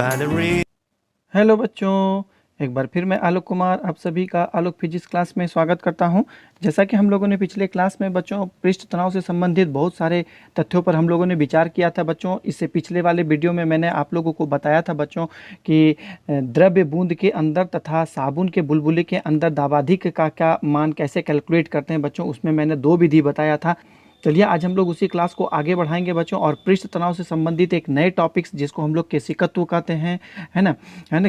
Hello बच्चों, एक बार फिर मैं आलोक कुमार आप सभी का आलोक फिजिक्स क्लास में स्वागत करता हूं। जैसा कि हम लोगों ने पिछले क्लास में बच्चों पृष्ठ तनाव से संबंधित बहुत सारे तथ्यों पर हम लोगों ने विचार किया था बच्चों। इससे पिछले वाले वीडियो में मैंने आप लोगों को बताया था बच्चों कि द्रव्य बूंद के अंदर तथा साबुन के बुलबुले के अंदर दावाधिक का क्या मान कैसे कैलकुलेट करते हैं बच्चों। उसमें मैंने 2 विधि बताया था। चलिए आज हम लोग उसी क्लास को आगे बढ़ाएंगे बच्चों, और पृष्ठ तनाव से संबंधित एक नए टॉपिक्स जिसको हम लोग केशिकत्व कहते हैं, है ना,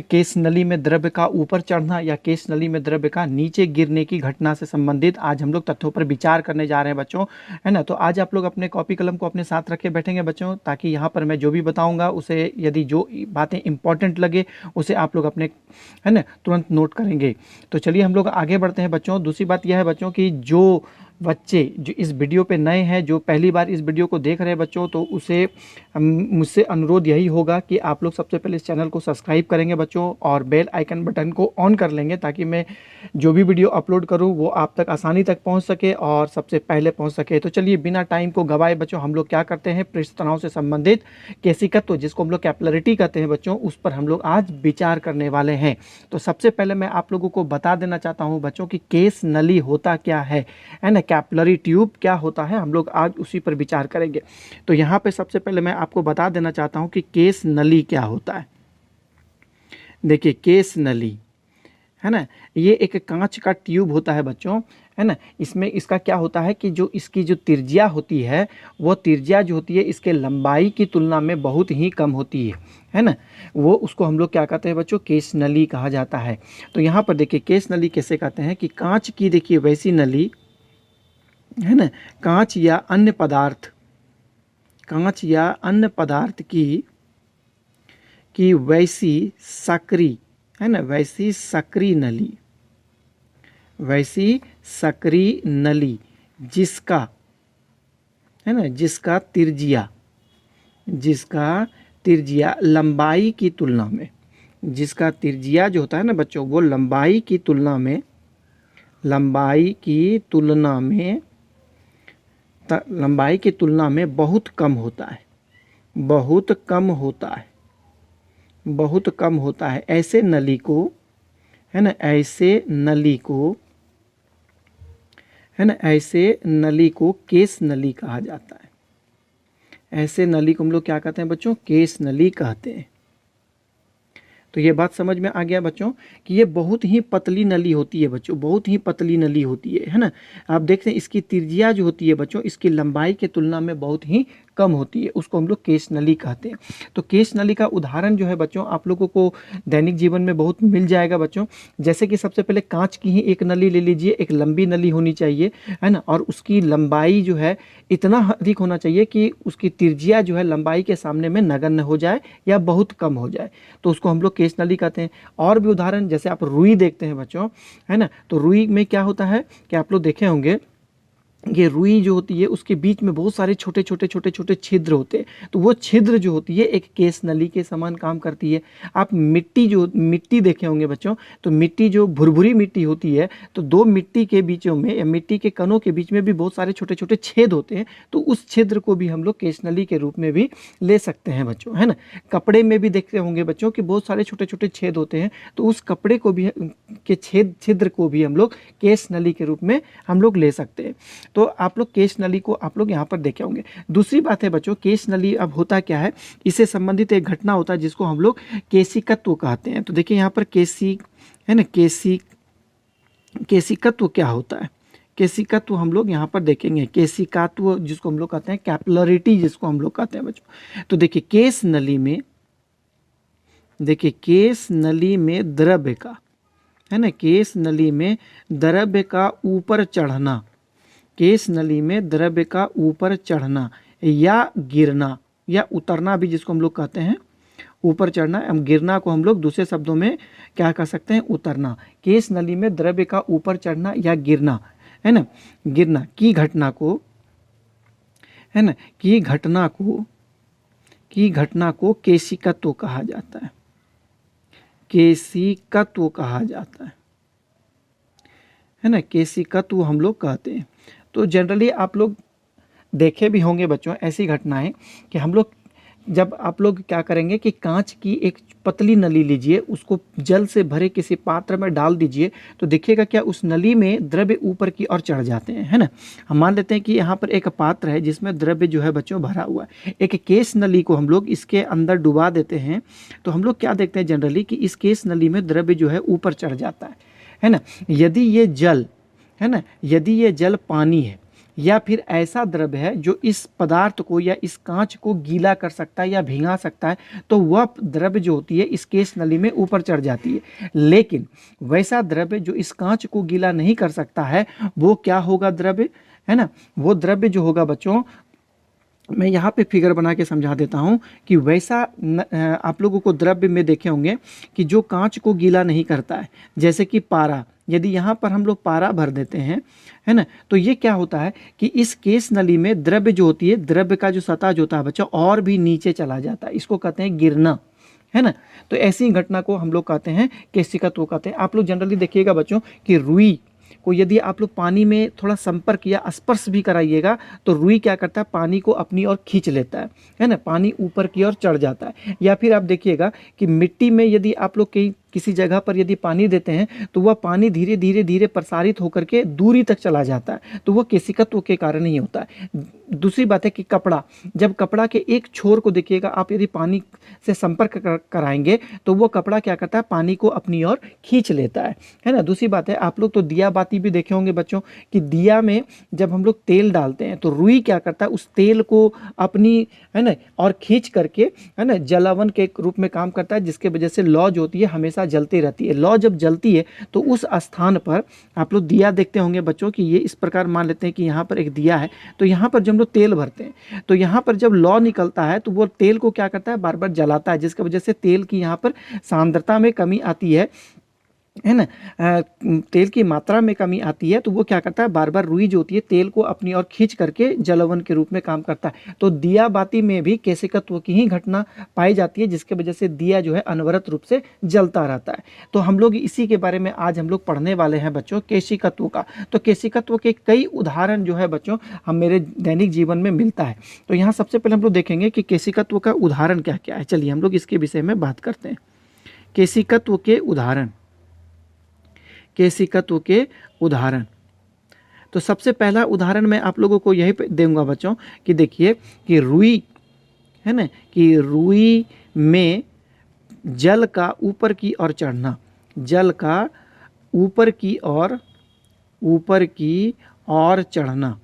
केश नली में द्रव्य का ऊपर चढ़ना या केश नली में द्रव्य का नीचे गिरने की घटना से संबंधित आज हम लोग तथ्यों पर विचार करने जा रहे हैं बच्चों, है ना। तो आज आप लोग अपने कॉपी कलम को अपने साथ रखे बैठेंगे बच्चों, ताकि यहाँ पर मैं जो भी बताऊँगा उसे यदि जो बातें इंपॉर्टेंट लगे उसे आप लोग अपने, है ना, तुरंत नोट करेंगे। तो चलिए हम लोग आगे बढ़ते हैं बच्चों। दूसरी बात यह है बच्चों कि जो बच्चे जो इस वीडियो पे नए हैं, जो पहली बार इस वीडियो को देख रहे हैं बच्चों, तो उसे मुझसे अनुरोध यही होगा कि आप लोग सबसे पहले इस चैनल को सब्सक्राइब करेंगे बच्चों, और बेल आइकन बटन को ऑन कर लेंगे, ताकि मैं जो भी वीडियो अपलोड करूं वो आप तक आसानी तक पहुंच सके और सबसे पहले पहुंच सके। तो चलिए बिना टाइम को गवाए बच्चों हम लोग क्या करते हैं, पृष्ठ तनाव से संबंधित केशिकत्व जिसको हम लोग कैपिलरिटी कहते हैं बच्चों, उस पर हम लोग आज विचार करने वाले हैं। तो सबसे पहले मैं आप लोगों को बता देना चाहता हूँ बच्चों कि केश नली होता क्या है ना, कैपिलरी ट्यूब क्या होता है, हम लोग आज उसी पर विचार करेंगे। तो यहाँ पे सबसे पहले मैं आपको बता देना चाहता हूँ कि केश नली क्या होता है। देखिए केश नली, है ना, ये एक कांच का ट्यूब होता है बच्चों, है ना। इसमें इसका क्या होता है कि जो इसकी जो त्रिज्या होती है, वो त्रिज्या जो होती है इसके लंबाई की तुलना में बहुत ही कम होती है ना। वो उसको हम लोग क्या कहते हैं बच्चों, केश नली कहा जाता है। तो यहाँ पर देखिए केश नली कैसे कहते हैं कि कांच की देखिए वैसी नली, है ना, कांच या अन्य पदार्थ की वैसी सक्रिय, है ना, वैसी सक्रिय नली जिसका, है ना, जिसका त्रिज्या लंबाई की तुलना में, जिसका त्रिज्या जो होता है ना बच्चों, वो लंबाई की तुलना में बहुत कम होता है। ऐसे नली को, है ना, ऐसे नली को केश नली कहा जाता है। ऐसे नली को हम लोग क्या कहते हैं बच्चों, केश नली कहते हैं। तो ये बात समझ में आ गया बच्चों कि ये बहुत ही पतली नली होती है बच्चों, बहुत ही पतली नली होती है ना। आप देखते हैं इसकी त्रिज्या जो होती है बच्चों, इसकी लंबाई के तुलना में बहुत ही कम होती है, उसको हम लोग केश नली कहते हैं। तो केश नली का उदाहरण जो है बच्चों आप लोगों को दैनिक जीवन में बहुत मिल जाएगा बच्चों। जैसे कि सबसे पहले कांच की ही एक नली ले लीजिए, एक लंबी नली होनी चाहिए, है ना, और उसकी लंबाई जो है इतना अधिक होना चाहिए कि उसकी त्रिज्या जो है लंबाई के सामने में नगण्य हो जाए या बहुत कम हो जाए, तो उसको हम लोग केश नली कहते हैं। और भी उदाहरण, जैसे आप रुई देखते हैं बच्चों, है ना, तो रुई में क्या होता है कि आप लोग देखे होंगे, ये रुई जो होती है उसके बीच में बहुत सारे छोटे छोटे छिद्र होते हैं, तो वो छिद्र जो होती है एक केश नली के समान काम करती है। आप मिट्टी देखे होंगे बच्चों, तो मिट्टी जो भुरभुरी मिट्टी होती है, तो 2 मिट्टी के बीचों में या मिट्टी के कणों के बीच में भी बहुत सारे छोटे छोटे छेद होते हैं, तो उस छिद्र को भी हम लोग केश नली के रूप में भी ले सकते हैं बच्चों, है ना। कपड़े में भी देखते होंगे बच्चों कि बहुत सारे छोटे छोटे छेद होते हैं, तो उस कपड़े को भी के छिद्र को भी हम लोग केश नली के रूप में हम लोग ले सकते हैं। तो आप लोग केश नली को आप लोग यहाँ पर देखे होंगे। दूसरी बात है बच्चों, केश नली अब होता क्या है, इससे संबंधित एक घटना होता है जिसको हम लोग केशिकत्व कहते हैं। तो देखिए यहाँ पर है ना, केशिकत्व क्या होता है, केशिकत्व हम लोग यहाँ पर देखेंगे। केशिकत्व जिसको हम लोग कहते हैं, कैपिलरिटी जिसको हम लोग कहते हैं बच्चों। तो देखिए केश नली में द्रव्य का, है ना, केश नली में द्रव्य का ऊपर चढ़ना, केश नली में द्रव्य का ऊपर चढ़ना या गिरना या उतरना भी जिसको हम लोग कहते हैं, ऊपर चढ़ना, हम गिरना को हम लोग दूसरे शब्दों में क्या कह सकते हैं, उतरना। केश नली में द्रव्य का ऊपर चढ़ना या गिरना, है ना, गिरना की घटना को, है ना, की घटना को केशिकत्व कहा जाता है, केशिकत्व कहा जाता है ना, केशिकत्व हम लोग कहते हैं। तो जनरली आप लोग देखे भी होंगे बच्चों ऐसी घटनाएं कि हम लोग जब आप लोग क्या करेंगे कि कांच की एक पतली नली लीजिए, उसको जल से भरे किसी पात्र में डाल दीजिए, तो देखिएगा क्या उस नली में द्रव्य ऊपर की ओर चढ़ जाते हैं, है ना। हम मान लेते हैं कि यहाँ पर एक पात्र है जिसमें द्रव्य जो है बच्चों भरा हुआ है। एक केस नली को हम लोग इसके अंदर डुबा देते हैं, तो हम लोग क्या देखते हैं जनरली कि इस केस नली में द्रव्य जो है ऊपर चढ़ जाता है ना। यदि ये जल है ना, यदि ये जल पानी है या फिर ऐसा द्रव्य है जो इस पदार्थ को या इस कांच को गीला कर सकता है या भिगा सकता है, तो वह द्रव्य जो होती है इस केस नली में ऊपर चढ़ जाती है। लेकिन वैसा द्रव्य जो इस कांच को गीला नहीं कर सकता है, वो क्या होगा द्रव्य, है ना, वो द्रव्य जो होगा बच्चों, मैं यहाँ पे फिगर बना के समझा देता हूँ कि वैसा आप लोगों को द्रव्य में देखे होंगे कि जो कांच को गीला नहीं करता है, जैसे कि पारा। यदि यहाँ पर हम लोग पारा भर देते हैं, है ना, तो ये क्या होता है कि इस केस नली में द्रव्य जो होती है, द्रव्य का जो सतह जो होता है बच्चा और भी नीचे चला जाता है, इसको कहते हैं गिरना, है ना। तो ऐसी घटना को हम लोग कहते हैं केशिकत्व कहते हैं। आप लोग जनरली देखिएगा बच्चों कि रुई को यदि आप लोग पानी में थोड़ा संपर्क या स्पर्श भी कराइएगा, तो रुई क्या करता है, पानी को अपनी ओर खींच लेता है ना, पानी ऊपर की ओर चढ़ जाता है। या फिर आप देखिएगा कि मिट्टी में यदि आप लोग कहीं किसी जगह पर यदि पानी देते हैं, तो वह पानी धीरे धीरे धीरे प्रसारित होकर के दूरी तक चला जाता है, तो वह केशिकत्व के कारण ही होता है। दूसरी बात है कि कपड़ा, जब कपड़ा के एक छोर को देखिएगा आप यदि पानी से संपर्क कराएंगे, तो वो कपड़ा क्या करता है, पानी को अपनी ओर खींच लेता है ना। दूसरी बात है, आप लोग तो दिया बाती भी देखे होंगे बच्चों कि दिया में जब हम लोग तेल डालते हैं, तो रुई क्या करता है, उस तेल को अपनी, है ना, और खींच करके, है ना, जलावन के रूप में काम करता है, जिसके वजह से लौ जो होती है हमेशा जलती रहती है। लौ जब जलती है तो उस स्थान पर आप लोग दिया देखते होंगे बच्चों कि ये इस प्रकार मान लेते हैं कि यहाँ पर एक दिया है, तो यहाँ पर जब हम लोग तेल भरते हैं, तो यहाँ पर जब लौ निकलता है तो वो तेल को क्या करता है, बार बार जलाता है, जिसकी वजह से तेल की यहाँ पर सांद्रता में कमी आती है ना, तेल की मात्रा में कमी आती है। तो वो क्या करता है, बार बार रुई जो होती है तेल को अपनी ओर खींच करके जलवन के रूप में काम करता है। तो दिया बाती में भी केशिकत्व की ही घटना पाई जाती है, जिसके वजह से दिया जो है अनवरत रूप से जलता रहता है। तो हम लोग इसी के बारे में आज हम लोग पढ़ने वाले हैं बच्चों, केशिकत्व का। तो केशिकत्व के कई उदाहरण जो है बच्चों हम मेरे दैनिक जीवन में मिलता है। तो यहाँ सबसे पहले हम लोग देखेंगे कि केशिकत्व का उदाहरण क्या क्या है। चलिए हम लोग इसके विषय में बात करते हैं। केशिकत्व के उदाहरण, केशिकत्व के उदाहरण। तो सबसे पहला उदाहरण मैं आप लोगों को यही दूंगा बच्चों कि देखिए कि रुई, है ना, कि रुई में जल का ऊपर की ओर चढ़ना, जल का ऊपर की ओर चढ़ना,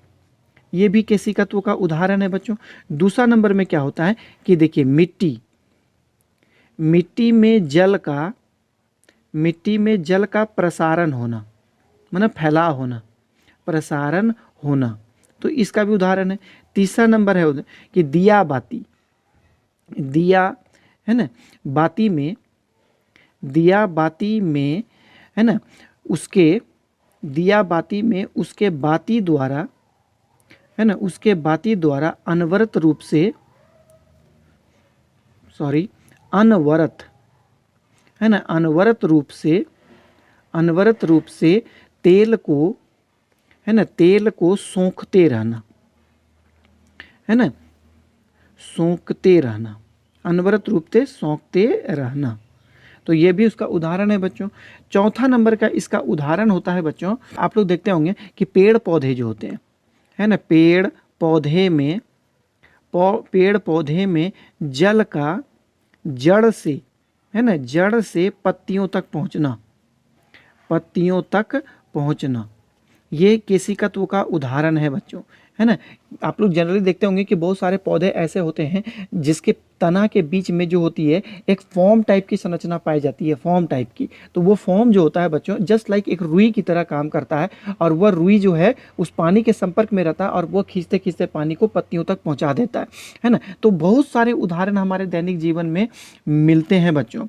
ये भी केशिकत्व का उदाहरण है बच्चों। दूसरा नंबर में क्या होता है कि देखिए मिट्टी में जल का प्रसारण होना, मतलब फैलाव होना, प्रसारण होना, तो इसका भी उदाहरण है। तीसरा नंबर है कि दिया बाती, दिया, है ना, बाती में, दिया बाती में, है ना, उसके दिया बाती में उसके बाती द्वारा, है ना, उसके बाती द्वारा अनवरत रूप से, अनवरत, है ना, अनवरत रूप से तेल को, है ना, तेल को सोखते रहना, है ना, सोखते रहना, अनवरत रूप से सोखते रहना। तो ये भी उसका उदाहरण है बच्चों। चौथा नंबर का इसका उदाहरण होता है बच्चों, आप लोग देखते होंगे कि पेड़ पौधे जो होते हैं, है ना, पेड़ पौधे में जल का जड़ से, है ना, जड़ से पत्तियों तक पहुंचना, ये केशिकत्व का उदाहरण है बच्चों, है ना। आप लोग जनरली देखते होंगे कि बहुत सारे पौधे ऐसे होते हैं जिसके तना के बीच में जो होती है एक फॉर्म टाइप की संरचना पाई जाती है, फॉर्म टाइप की। तो वो फॉर्म जो होता है बच्चों जस्ट लाइक एक रुई की तरह काम करता है, और वह रुई जो है उस पानी के संपर्क में रहता है और वो खींचते खींचते पानी को पत्तियों तक पहुंचा देता है ना। तो बहुत सारे उदाहरण हमारे दैनिक जीवन में मिलते हैं बच्चों।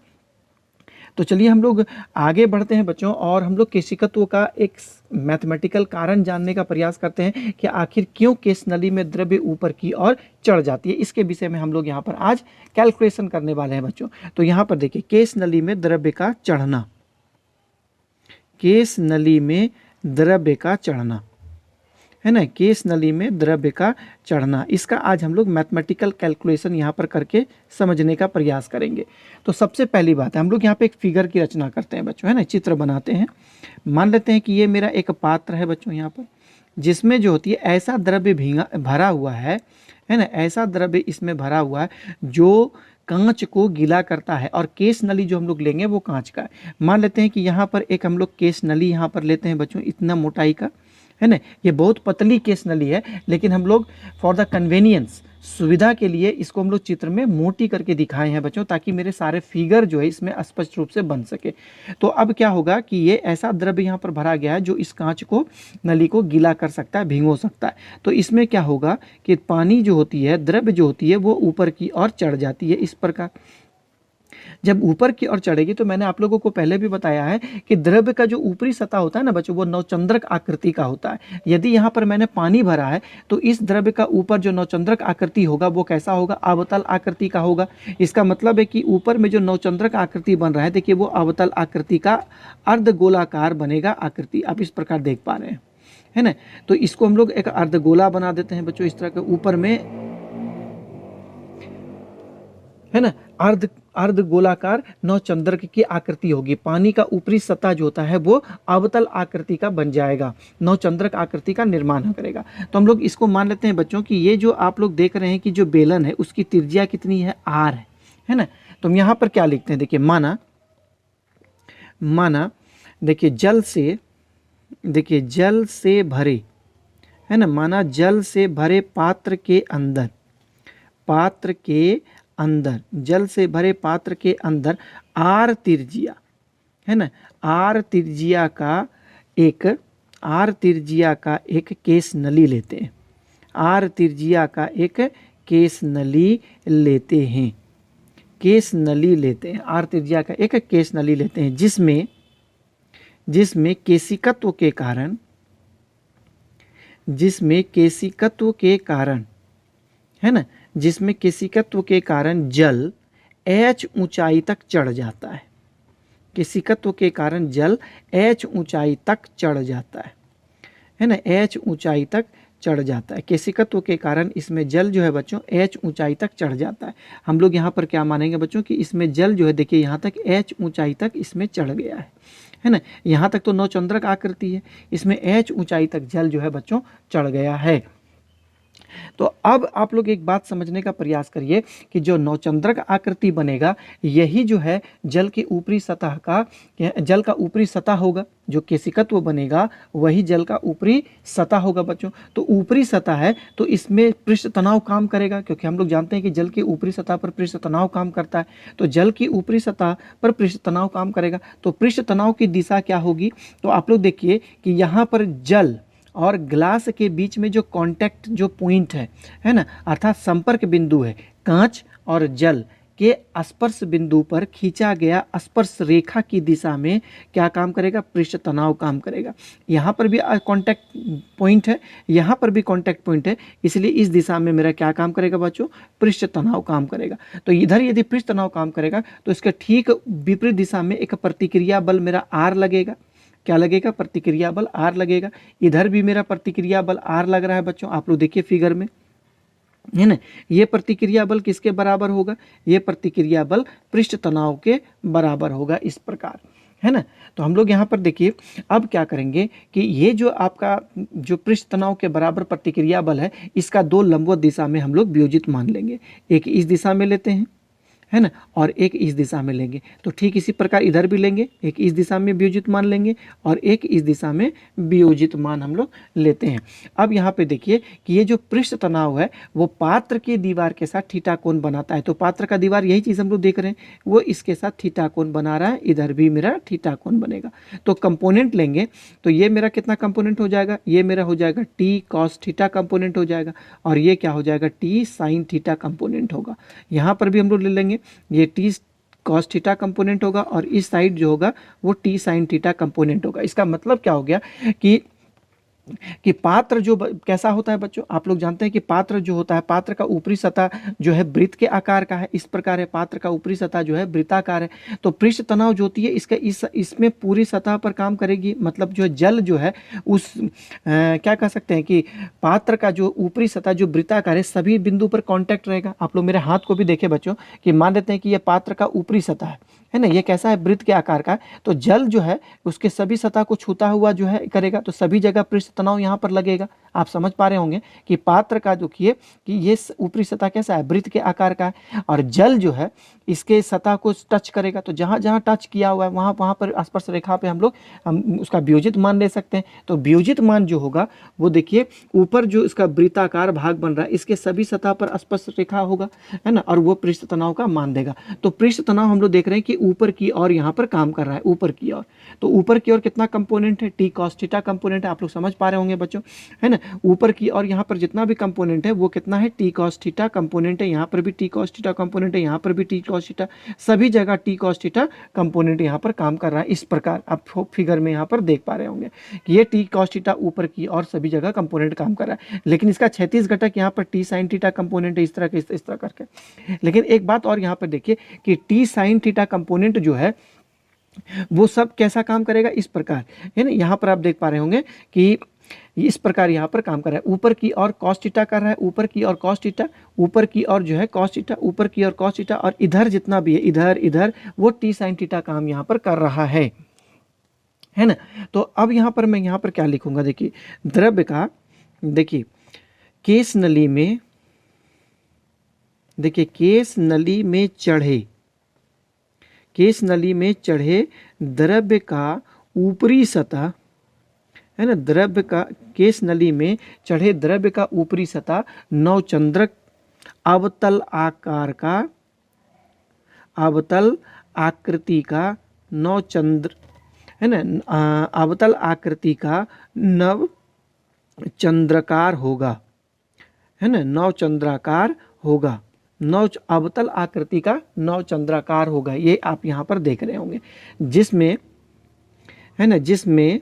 तो चलिए हम लोग आगे बढ़ते हैं बच्चों, और हम लोग केशिकत्व का एक मैथमेटिकल कारण जानने का प्रयास करते हैं कि आखिर क्यों केश नली में द्रव्य ऊपर की ओर चढ़ जाती है। इसके विषय में हम लोग यहाँ पर आज कैलकुलेशन करने वाले हैं बच्चों। तो यहाँ पर देखिए केश नली में द्रव्य का चढ़ना, केश नली में द्रव्य का चढ़ना, है ना, केस नली में द्रव्य का चढ़ना। इसका आज हम लोग मैथमेटिकल कैलकुलेशन यहाँ पर करके समझने का प्रयास करेंगे। तो सबसे पहली बात है, हम लोग यहाँ पे एक फिगर की रचना करते हैं बच्चों, है ना, चित्र बनाते हैं। मान लेते हैं कि ये मेरा एक पात्र है बच्चों यहाँ पर, जिसमें जो होती है ऐसा द्रव्य भरा हुआ है ना, ऐसा द्रव्य इसमें भरा हुआ है जो कांच को गीला करता है। और केस नली जो हम लोग लेंगे वो कांच का है। मान लेते हैं कि यहाँ पर एक हम लोग केस नली यहाँ पर लेते हैं बच्चों, इतना मोटाई का, है ना। ये बहुत पतली केस नली है, लेकिन हम लोग फॉर द कन्वीनियंस, सुविधा के लिए इसको हम लोग चित्र में मोटी करके दिखाए हैं बच्चों, ताकि मेरे सारे फिगर जो है इसमें स्पष्ट रूप से बन सके। तो अब क्या होगा कि ये ऐसा द्रव्य यहाँ पर भरा गया है जो इस कांच को, नली को गीला कर सकता है, भिगो सकता है। तो इसमें क्या होगा कि पानी जो होती है, द्रव्य जो होती है, वो ऊपर की ओर चढ़ जाती है इस प्रकार। जब ऊपर की ओर चढ़ेगी तो मैंने आप लोगों को पहले भी बताया है कि द्रव्य का जो ऊपरी सतह होता है ना बच्चों, वो नवचंद्रक आकृति का होता है। यदि यहाँ पर मैंने पानी भरा है तो इस द्रव्य का ऊपर जो नवचंद्रक आकृति होगा वो कैसा होगा, अवतल आकृति का होगा। इसका मतलब है कि ऊपर में जो नवचंद्रक आकृति बन रहा है, देखिए वो अवतल आकृति का अर्धगोलाकार बनेगा आकृति, आप इस प्रकार देख पा रहे हैं, है ना। तो इसको हम लोग एक अर्धगोला बना देते हैं बच्चों, इस तरह के ऊपर में, है ना, अर्ध गोलाकार नवचंद्रक की आकृति होगी। पानी का ऊपरी सतह जो होता है वो अवतल आकृति का बन जाएगा, नवचंद्रक आकृति का निर्माण करेगा। तो हम लोग इसको मान लेते हैं बच्चों कि ये जो आप लोग देख रहे हैं कि जो बेलन है उसकी त्रिज्या कितनी है, r है ना। तो हम यहाँ पर क्या लिखते हैं, देखिए माना देखिए जल से भरे, है ना, माना जल से भरे पात्र के अंदर जल से भरे पात्र के अंदर आर त्रिज्या, है ना, आर त्रिज्या का एक केस नली लेते हैं, आर त्रिज्या का एक केस नली लेते हैं, आर त्रिज्या का एक केस नली लेते हैं, जिसमें केशिकत्व के कारण जल h ऊंचाई तक चढ़ जाता है। केशिकत्व के कारण जल h ऊंचाई तक चढ़ जाता है ना, h ऊंचाई तक चढ़ जाता है। केशिकत्व के कारण इसमें जल जो है बच्चों h ऊंचाई तक चढ़ जाता है। हम लोग यहाँ पर क्या मानेंगे बच्चों कि इसमें जल जो है, देखिए यहाँ तक h ऊंचाई तक इसमें चढ़ गया है ना। यहाँ तक तो नवचंद्रक आकृति है, इसमें h ऊंचाई तक जल जो है बच्चों चढ़ गया है। तो अब आप लोग एक बात समझने का प्रयास करिए कि जो नवचंद्रक आकृति बनेगा, यही जो है जल का ऊपरी सतह होगा। जो केशिकत्व बनेगा वही जल का ऊपरी सतह होगा बच्चों। तो ऊपरी सतह है तो इसमें पृष्ठ तनाव काम करेगा, क्योंकि हम लोग जानते हैं कि जल की ऊपरी सतह पर पृष्ठ तनाव काम करता है। तो जल की ऊपरी सतह पर पृष्ठ तनाव काम करेगा, तो पृष्ठ तनाव की दिशा क्या होगी। तो आप लोग देखिए कि यहाँ पर जल और ग्लास के बीच में जो कांटेक्ट जो पॉइंट है ना, अर्थात संपर्क बिंदु है, कांच और जल के स्पर्श बिंदु पर खींचा गया स्पर्श रेखा की दिशा में क्या काम करेगा, पृष्ठ तनाव काम करेगा। यहाँ पर भी कांटेक्ट पॉइंट है, यहाँ पर भी कांटेक्ट पॉइंट है, इसलिए इस दिशा में मेरा क्या काम करेगा बच्चों, पृष्ठ तनाव काम करेगा। तो इधर यदि पृष्ठ तनाव काम करेगा तो इसके ठीक विपरीत दिशा में एक प्रतिक्रिया बल मेरा R लगेगा। क्या लगेगा, प्रतिक्रिया बल R लगेगा। इधर भी मेरा प्रतिक्रिया बल R लग रहा है बच्चों, आप लोग देखिए फिगर में, है ना। ये प्रतिक्रिया बल किसके बराबर होगा, ये प्रतिक्रिया बल पृष्ठ तनाव के बराबर होगा, इस प्रकार, है ना। तो हम लोग यहाँ पर देखिए अब क्या करेंगे कि ये जो आपका जो पृष्ठ तनाव के बराबर प्रतिक्रिया बल है, इसका दो लंबवत दिशा में हम लोग वियोजित मान लेंगे। एक इस दिशा में लेते हैं, है ना, और एक इस दिशा में लेंगे। तो ठीक इसी प्रकार इधर भी लेंगे, एक इस दिशा में वियोजित मान लेंगे और एक इस दिशा में वियोजित मान हम लोग लेते हैं। अब यहाँ पे देखिए कि ये जो पृष्ठ तनाव है वो पात्र की दीवार के साथ थीटा कोण बनाता है। तो पात्र का दीवार यही चीज़ हम लोग देख रहे हैं, वो इसके साथ थीटा कोण बना रहा है, इधर भी मेरा थीटा कोण बनेगा। तो कंपोनेंट लेंगे तो ये मेरा कितना कंपोनेंट हो जाएगा, ये मेरा हो जाएगा टी कॉस थीटा कंपोनेंट हो जाएगा, और ये क्या हो जाएगा, टी साइन थीटा कंपोनेंट होगा। यहाँ पर भी हम लोग ले लेंगे, ये टी कॉस थीटा कंपोनेंट होगा और इस साइड जो होगा वो टी साइन थीटा कंपोनेंट होगा। इसका मतलब क्या हो गया कि कि पात्र जो कैसा होता है बच्चों, आप लोग जानते हैं कि पात्र जो होता है, पात्र का ऊपरी सतह जो है वृत्त के आकार का है, इस प्रकार है, पात्र का ऊपरी सतह जो है वृत्ताकार है। तो पृष्ठ तनाव जो होती है इसका इसमें पूरी सतह पर काम करेगी, मतलब जो है जल जो है उस क्या कह सकते हैं कि पात्र का जो ऊपरी सतह जो वृत्ताकार है सभी बिंदु पर कांटेक्ट रहेगा। आप लोग मेरे हाथ को भी देखे बच्चों कि मान लेते हैं कि यह पात्र का ऊपरी सतह है ना, ये कैसा है, वृत्त के आकार का। तो जल जो है उसके सभी सतह को छूता हुआ जो है करेगा, तो सभी जगह पृष्ठ तनाव यहाँ पर लगेगा। आप समझ पा रहे होंगे कि पात्र का देखिए कि ये ऊपरी सतह कैसा है, वृत्त के आकार का है, और जल जो है इसके सतह को टच करेगा। तो जहाँ जहाँ टच किया हुआ है वहाँ वहाँ पर स्पर्श रेखा पे हम उसका वियोजित मान ले सकते हैं। तो वियोजित मान जो होगा वो देखिए ऊपर जो इसका वृत्ताकार भाग बन रहा है इसके सभी सतह पर स्पर्श रेखा होगा, है ना, और वो पृष्ठ तनाव का मान देगा। तो पृष्ठ तनाव हम लोग देख रहे हैं कि ऊपर की ओर यहाँ पर काम कर रहा है, ऊपर की ओर। तो ऊपर की ओर कितना कंपोनेंट है, टी कॉस थीटा कंपोनेंट है, आप लोग समझ पा रहे होंगे बच्चों, है ना। ऊपर की ओर यहाँ पर जितना भी कंपोनेंट है वो कितना है, टी कॉस थीटा कंपोनेंट है, यहाँ पर भी टी कॉस थीटा कंपोनेंट है, यहाँ पर भी टी कॉस थीटा, सभी जगह टी कॉस थीटा कंपोनेंट यहाँ पर काम कर रहा है। इस प्रकार आप फिगर में यहाँ पर देख पा रहे होंगे कि ये टी कॉस थीटा ऊपर की और सभी जगह कंपोनेंट काम कर रहा है। लेकिन इसका क्षैतिज घटक यहाँ पर टी साइन थीटा कंपोनेंट है, इस तरह करके। लेकिन एक बात और यहाँ पर देखिए कि टी साइन थीटा कंपोनेंट जो है वो सब कैसा काम करेगा, इस प्रकार, है ना। यहाँ पर आप देख पा रहे होंगे कि इस प्रकार यहाँ पर काम कर रहा है, ऊपर की ओर कॉस थीटा कर रहा है, ऊपर की ओर कॉस थीटा, ऊपर की ओर जो है कॉस थीटा, ऊपर की ओर कॉस थीटा, और इधर जितना भी है इधर इधर वो टी साइन थीटा काम यहाँ पर कर रहा है ना। तो अब यहाँ पर मैं यहाँ पर क्या लिखूंगा, देखिए द्रव्य का, देखिए केस नली में, देखिए केस नली में चढ़े, केस नली में चढ़े द्रव्य का ऊपरी सतह, है ना, द्रव्य का केस नली में चढ़े द्रव्य का ऊपरी सतह नवचंद्रक अवतल आकार का, अवतल आकृति का नवचंद्र, है ना, अवतल आकृति का नव चंद्राकार होगा, है ना, नवचंद्राकार होगा, अवतल आकृति का नवचंद्राकार होगा। ये आप यहाँ पर देख रहे होंगे, जिसमें, है ना, जिसमें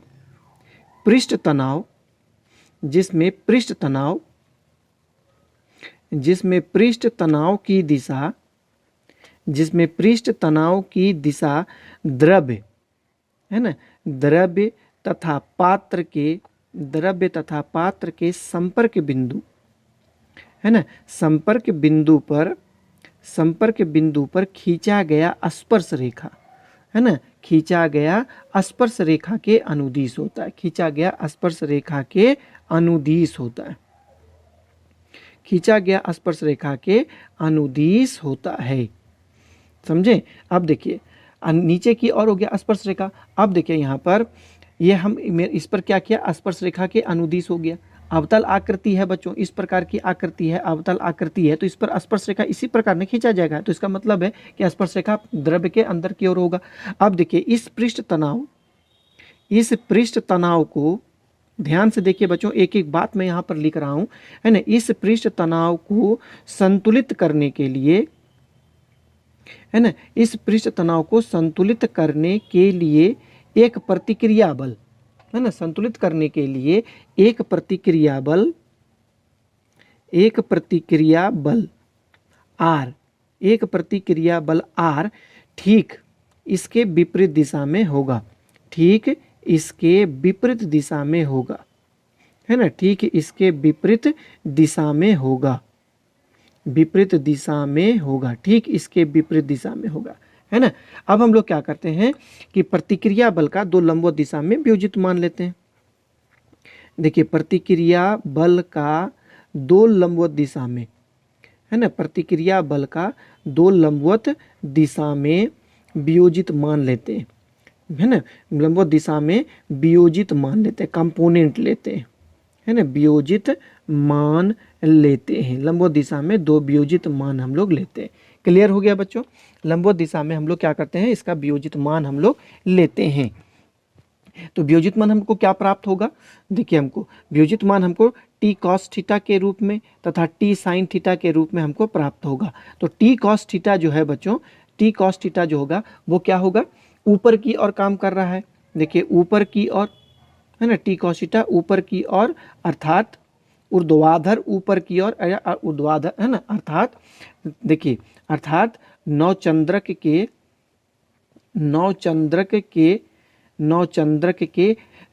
पृष्ठ तनाव, जिसमें पृष्ठ तनाव, जिसमें पृष्ठ तनाव की दिशा, जिसमें पृष्ठ तनाव की दिशा द्रव्य, है ना, द्रव्य तथा पात्र के, द्रव्य तथा पात्र के संपर्क बिंदु, है ना, संपर्क बिंदु पर खींचा गया स्पर्श रेखा, है ना, खींचा गया स्पर्श रेखा के अनुदिश होता है, खींचा गया स्पर्श रेखा के अनुदिश होता है, खींचा गया स्पर्श रेखा के अनुदिश होता है, समझे। अब देखिए नीचे की ओर हो गया स्पर्श रेखा। अब देखिए यहाँ पर ये हम इस पर क्या किया, स्पर्श रेखा के अनुदिश हो गया। अवतल आकृति है बच्चों, इस प्रकार की आकृति है, अवतल आकृति है, तो इस पर स्पर्श रेखा इसी प्रकार में खींचा जाएगा। तो इसका मतलब है कि स्पर्श रेखा द्रव्य के अंदर की ओर होगा। अब देखिए इस पृष्ठ तनाव को ध्यान से देखिए बच्चों, एक एक बात मैं यहाँ पर लिख रहा हूँ, है ना। इस पृष्ठ तनाव को संतुलित करने के लिए, है ना, इस पृष्ठ तनाव को संतुलित करने के लिए एक प्रतिक्रिया बल, है ना, संतुलित करने के लिए एक प्रतिक्रिया बल आर, एक प्रतिक्रिया बल आर ठीक इसके विपरीत दिशा में होगा, ठीक इसके विपरीत दिशा में होगा, है ना, ठीक इसके विपरीत दिशा में होगा, विपरीत दिशा में होगा, ठीक इसके विपरीत दिशा में होगा, है ना। अब हम लोग क्या करते हैं कि प्रतिक्रिया बल का दो लंबवत दिशा में वियोजित मान लेते हैं। देखिए प्रतिक्रिया बल का दो लंबवत दिशा में, है ना, प्रतिक्रिया बल का दो लंबवत दिशा में वियोजित मान लेते हैं, है ना, लंबवत दिशा में वियोजित मान लेते हैं, कंपोनेंट लेते हैं, है ना, वियोजित मान लेते हैं, लंबवत दिशा में दो वियोजित मान हम लोग लेते हैं। क्लियर हो गया बच्चों, लंबवत दिशा में हम लोग क्या करते हैं, इसका वियोजित मान हम लोग लेते हैं। तो वियोजित मान हमको क्या प्राप्त होगा, देखिए हमको वियोजित मान हमको टी कॉस थीटा के रूप में तथा टी साइन थीटा के रूप में हमको प्राप्त होगा। तो टी कॉस थीटा जो है बच्चों, टी कॉस थीटा जो होगा वो क्या होगा, ऊपर की ओर काम कर रहा है। देखिए ऊपर की ओर, है ना, टी कॉस थीटा ऊपर की ओर, अर्थात ऊर्ध्वाधर ऊपर की ओर, या ऊर्ध्वाधर, है ना, अर्थात देखिए, अर्थात नवचंद्रक के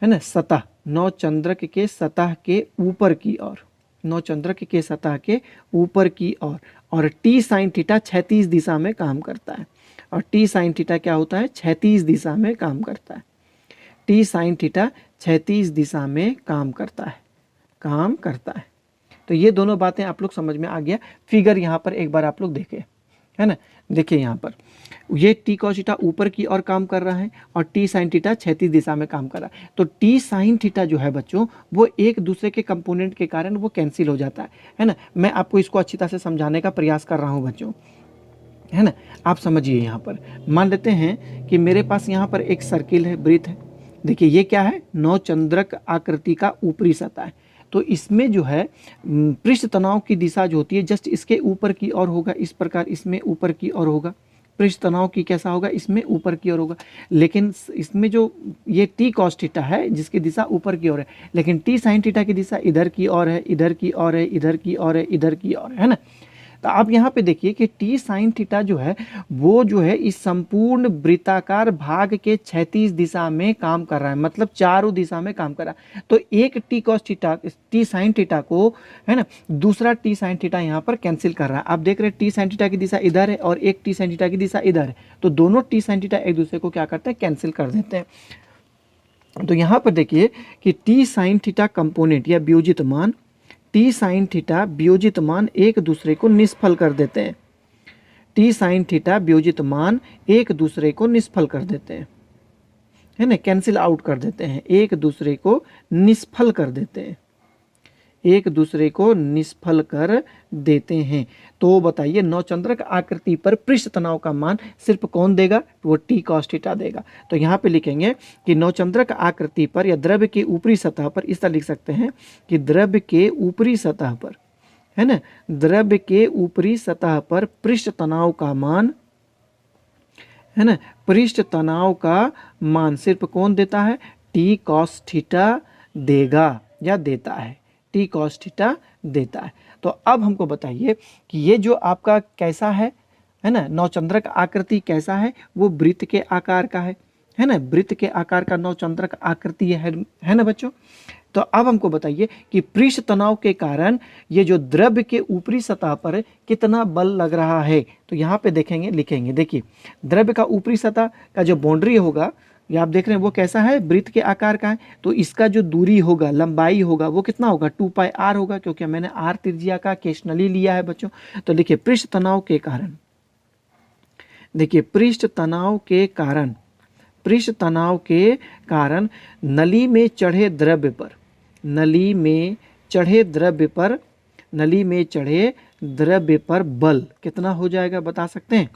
है ना सतह, नवचंद्रक के सतह के ऊपर की ओर, नवचंद्रक के सतह के ऊपर की ओर, और टी साइन थीटा क्षैतिज दिशा में काम करता है। और टी साइन थीटा क्या होता है, क्षैतिज दिशा में काम करता है। टी साइन थीटा क्षैतिज दिशा में काम करता है। तो ये दोनों बातें आप लोग समझ में आ गया। फिगर यहाँ पर एक बार आप लोग देखें, है ना, देखिए यहाँ पर ये टी कॉस थीटा ऊपर की ओर काम कर रहा है और टी साइन थीटा क्षैतिज दिशा में काम कर रहा है। तो टी साइन थीटा जो है बच्चों, वो एक दूसरे के कंपोनेंट के कारण वो कैंसिल हो जाता है ना। मैं आपको इसको अच्छी तरह से समझाने का प्रयास कर रहा हूँ बच्चों, है ना। आप समझिए, यहाँ पर मान लेते हैं कि मेरे पास यहाँ पर एक सर्किल है, वृत्त है। देखिए ये क्या है, नवचंद्रक आकृति का ऊपरी सतह है। तो इसमें जो है पृष्ठ तनाव की दिशा जो होती है जस्ट इसके ऊपर की ओर होगा, इस प्रकार इसमें ऊपर की ओर होगा। पृष्ठ तनाव की कैसा होगा, इसमें ऊपर की ओर होगा। लेकिन इसमें जो ये टी कॉस थीटा है जिसकी दिशा ऊपर की ओर है, लेकिन टी साइन थीटा की दिशा इधर की ओर है, इधर की ओर है, इधर की ओर है, इधर की ओर है ना। तो आप यहाँ पे देखिए कि टी साइन थीटा जो है वो जो है इस संपूर्ण वृत्ताकार भाग के क्षैतिज दिशा में काम कर रहा है, मतलब चारों दिशा में काम कर रहा है। तो एक T cos theta, T sine theta को, है ना, दूसरा टी साइन थीटा यहाँ पर कैंसिल कर रहा है। आप देख रहे हैं टी साइन थीटा की दिशा इधर है और एक टी साइन थीटा की दिशा इधर है, तो दोनों टी साइन थीटा एक दूसरे को क्या करते हैं, कैंसिल कर देते हैं। तो यहाँ पर देखिए कि टी साइन थीटा कंपोनेंट या वियोजित मान, टी साइन थीटा वियोजित मान एक दूसरे को निष्फल कर देते हैं। टी साइन थीटा वियोजित मान एक दूसरे को निष्फल कर देते हैं, है ना, कैंसिल आउट कर देते हैं, एक दूसरे को निष्फल कर देते हैं, एक दूसरे को निष्फल कर देते हैं। तो बताइए नवचंद्रक आकृति पर पृष्ठ तनाव का मान सिर्फ कौन देगा, वो टी कॉस थीटा देगा। तो यहाँ पे लिखेंगे कि नवचंद्रक आकृति पर या द्रव्य के ऊपरी सतह पर, इस तरह लिख सकते हैं कि द्रव्य के ऊपरी सतह पर, है ना, द्रव्य के ऊपरी सतह पर पृष्ठ तनाव का मान, है ना, पृष्ठ तनाव का मान सिर्फ कौन देता है, टी कॉस थीटा देगा या देता है, टी कॉस थीटा देता है। तो अब हमको बताइए कि ये जो आपका कैसा है ना, नवचंद्रक आकृति कैसा है, वो वृत्त के आकार का है ना, वृत्त के आकार का नवचंद्रक आकृति है ना बच्चों। तो अब हमको बताइए कि पृष्ठ तनाव के कारण ये जो द्रव्य के ऊपरी सतह पर कितना बल लग रहा है। तो यहाँ पे देखेंगे, लिखेंगे, देखिए द्रव्य का ऊपरी सतह का जो बाउंड्री होगा, ये आप देख रहे हैं वो कैसा है, वृत्त के आकार का है। तो इसका जो दूरी होगा, लंबाई होगा, वो कितना होगा, 2πr होगा, क्योंकि मैंने r त्रिज्या का केशनली लिया है बच्चों। तो देखिए पृष्ठ तनाव के कारण, देखिए पृष्ठ तनाव के कारण, पृष्ठ तनाव के कारण नली में चढ़े द्रव्य पर, नली में चढ़े द्रव्य पर, नली में चढ़े द्रव्य पर बल कितना हो जाएगा, बता सकते हैं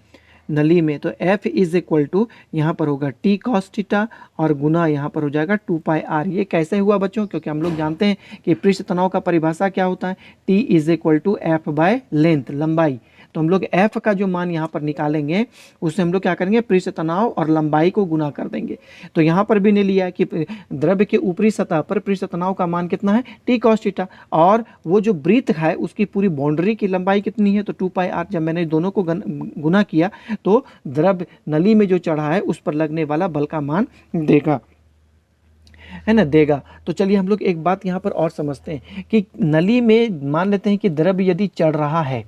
नली में। तो F इज इक्वल टू यहाँ पर होगा टी कॉस थीटा और गुना यहाँ पर हो जाएगा 2πr। ये कैसे हुआ बच्चों, क्योंकि हम लोग जानते हैं कि पृष्ठ तनाव का परिभाषा क्या होता है, T is equal to F by length, लंबाई। तो हम लोग F का जो मान यहाँ पर निकालेंगे उससे हम लोग क्या करेंगे, पृष्ठ तनाव और लंबाई को गुना कर देंगे। तो यहाँ पर भी ने लिया है कि द्रव्य के ऊपरी सतह पर पृष्ठ तनाव का मान कितना है, टी कॉस थीटा, और वो जो वृत्त है उसकी पूरी बाउंड्री की लंबाई कितनी है, तो 2πr। जब मैंने दोनों को गुना किया तो द्रव्य नली में जो चढ़ा है उस पर लगने वाला बल का मान देगा, है ना, देगा। तो चलिए हम लोग एक बात यहाँ पर और समझते हैं कि नली में मान लेते हैं कि द्रव्य यदि चढ़ रहा है,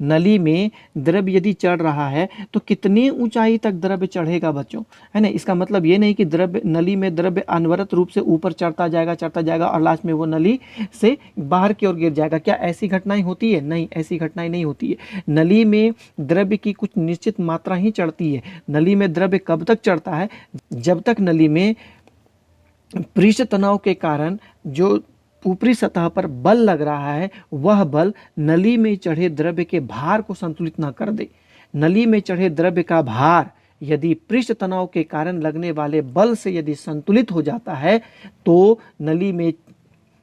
नली में द्रव्य यदि चढ़ रहा है तो कितनी ऊंचाई तक द्रव्य चढ़ेगा बच्चों, है ना। इसका मतलब ये नहीं कि द्रव्य, नली में द्रव्य अनवरत रूप से ऊपर चढ़ता जाएगा और लास्ट में वो नली से बाहर की ओर गिर जाएगा। क्या ऐसी घटनाएं होती है, नहीं, ऐसी घटनाएं नहीं होती है। नली में द्रव्य की कुछ निश्चित मात्रा ही चढ़ती है। नली में द्रव्य कब तक चढ़ता है, जब तक नली में पृष्ठ तनाव के कारण जो ऊपरी सतह पर बल लग रहा है वह बल नली में चढ़े द्रव्य के भार को संतुलित न कर दे। नली में चढ़े द्रव्य का भार यदि पृष्ठ तनाव के कारण लगने वाले बल से यदि संतुलित हो जाता है तो नली में